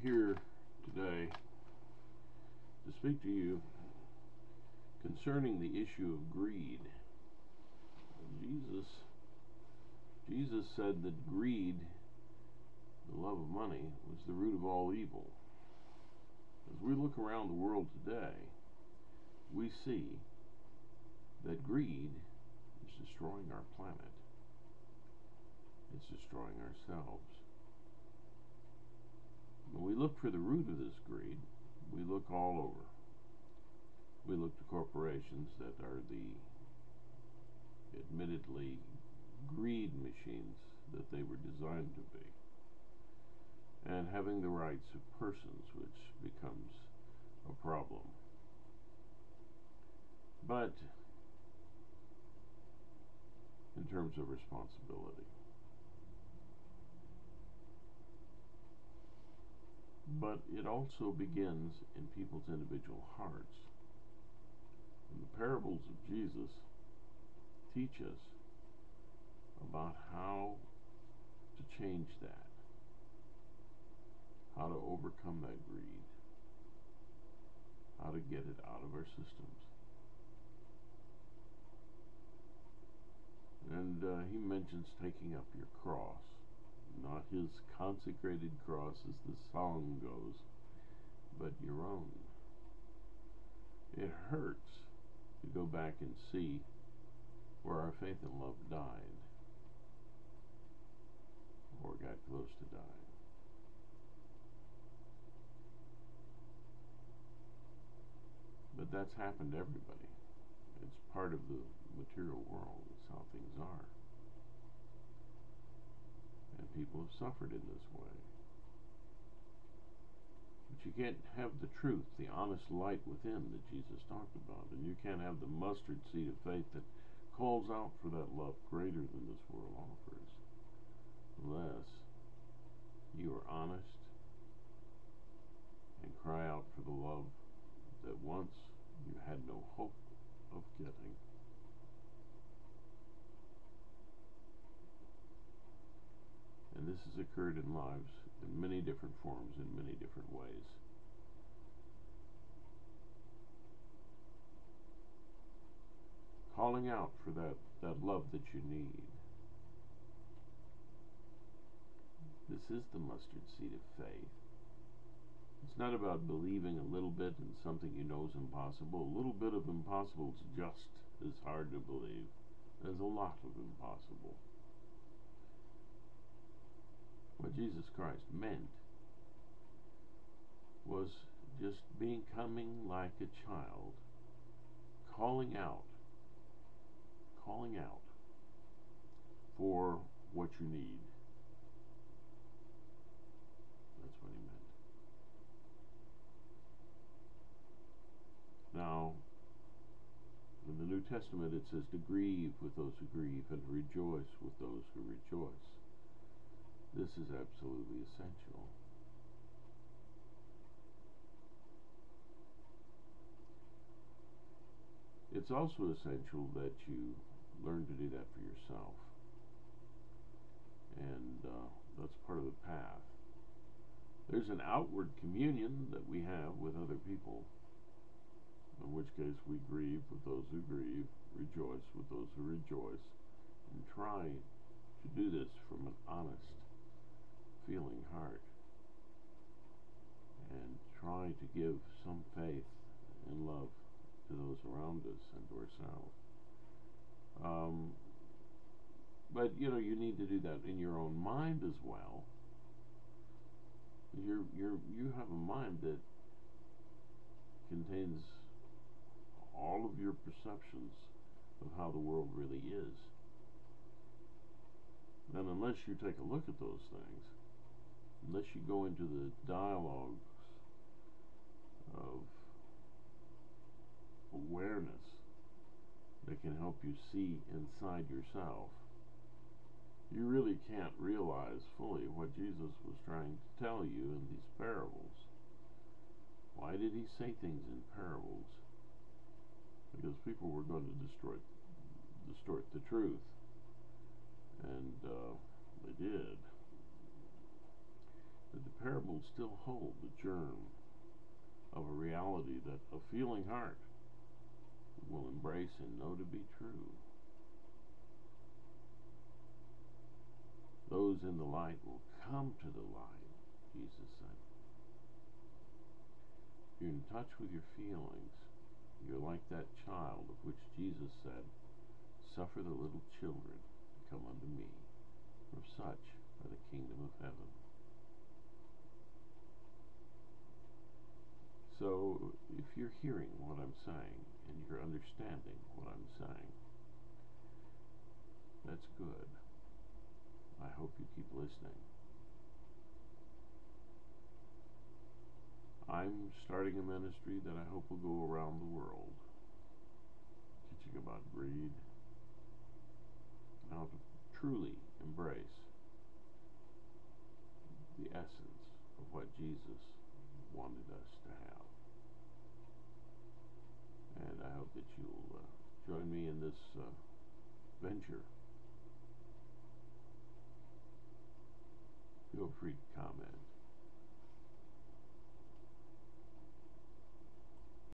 here today to speak to you concerning the issue of greed. Jesus said that greed, the love of money, was the root of all evil. As we look around the world today, we see that greed is destroying our planet. It's destroying ourselves. When we look for the root of this greed, we look all over. We look to corporations that are the admittedly greed machines that they were designed to be, and having the rights of persons, which becomes a problem. But in terms of responsibility, but it also begins in people's individual hearts. And the parables of Jesus teach us about how to change that, how to overcome that greed, how to get it out of our systems. And he mentions taking up your cross, not his consecrated cross as the song goes, but your own. It hurts to go back and see where our faith and love died, or got close to dying. But that's happened to everybody. It's part of the material world. It's how things are. And people have suffered in this way. But you can't have the truth, the honest light within that Jesus talked about. And you can't have the mustard seed of faith that calls out for that love greater than this world offers, unless you are honest and cry out for the love that once you had no hope of getting. And this has occurred in lives in many different forms, in many different ways. Calling out for that love that you need. This is the mustard seed of faith. It's not about believing a little bit in something you know is impossible. A little bit of impossible is just as hard to believe as a lot of impossible. What Jesus Christ meant was just becoming like a child, calling out for what you need. That's what he meant. Now, in the New Testament it says to grieve with those who grieve and to rejoice with those who rejoice. This is absolutely essential. It's also essential that you learn to do that for yourself. And that's part of the path. There's an outward communion that we have with other people, in which case we grieve with those who grieve, rejoice with those who rejoice, and try to do this from an honest feeling heart, and try to give some faith and love to those around us and to ourselves. But you need to do that in your own mind as well. You have a mind that contains all of your perceptions of how the world really is. And unless you take a look at those things, unless you go into the dialogues of awareness that can help you see inside yourself, you really can't realize fully what Jesus was trying to tell you in these parables. Why did he say things in parables? Because people were going to distort the truth, and they did. But the parables still hold the germ of a reality that a feeling heart will embrace and know to be true. Those in the light will come to the light, Jesus said. If you're in touch with your feelings, you're like that child of which Jesus said, "Suffer the little children to come unto me, for such are the kingdom of heaven." So, if you're hearing what I'm saying, and you're understanding what I'm saying, that's good. I hope you keep listening. I'm starting a ministry that I hope will go around the world, teaching about greed, and how to truly embrace the essence of what Jesus wanted us to have. And I hope that you'll join me in this venture. Feel free to comment.